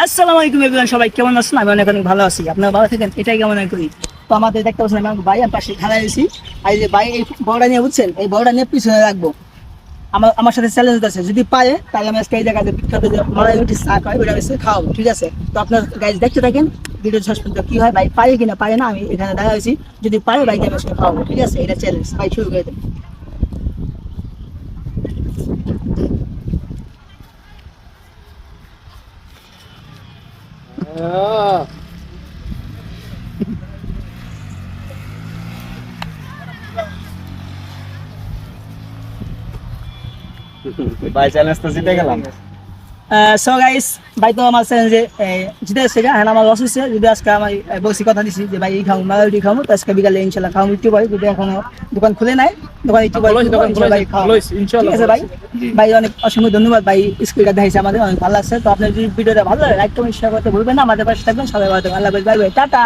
আসসালামু আলাইকুম এভরিওয়ান, সবাই কেমন আছেন? আমি অনেক অনেক ভালো আছি। আপনারা ভালো থাকেন এটাই কামনা করি। তো আমাদের দেখতে পাচ্ছেন আমি ভাই আর পাশে খাড়া আছি। আর এই যে ভাই এই বড়টা নিয়ে বুঝছেন, এই বড়টা নিয়ে পিছনে রাখবো। আমার সাথে চ্যালেঞ্জ আছে, যদি পারে তাহলে আমি আজকে এই জায়গাতে বিখ্যাত যে মালাই রুটি শাক হয় ওইটা বেশি খাওয়াবো, ঠিক আছে? তো আপনার গাইজ দেখতে থাকেন ভিডিও শেষ পর্যন্ত কি হয়, ভাই পারে কিনা পারে না আমি এখানে দেখা হয়েছি। যদি পারে ভাইকে আমি আজকে খাওয়াবো, ঠিক আছে? এটা চ্যালেঞ্জ, ভাই শুরু করে দেন। ভাই চ্যালেঞ্জ তো জিতে গেলাম। সো গাইস, ভাই তো আমার চ্যালেঞ্জে জিতে এসেছে, হ্যাঁ আমার লস হচ্ছে। যদি আজকে আমি বসি কথা দিছি যে ভাই এই খাবো মালাউটি খাবো, তো আজকে বিকালে ইনশাল্লাহ খাওয়া একটু পারি। যদি এখনো দোকান খুলে নাই, দোকান একটু পারি, ঠিক আছে ভাই? ভাই অনেক অসংখ্য ধন্যবাদ ভাই, স্কুলটা দেখাইছে আমাদের অনেক ভালো লাগছে। তো আপনার যদি ভিডিওটা ভালো লাগে লাইক কমেন্ট শেয়ার করতে ভুলবেন না। আমাদের পাশে থাকবেন, সবাই ভালো থাকবেন। আল্লাহ হাফেজ, বাই বাই, টাটা।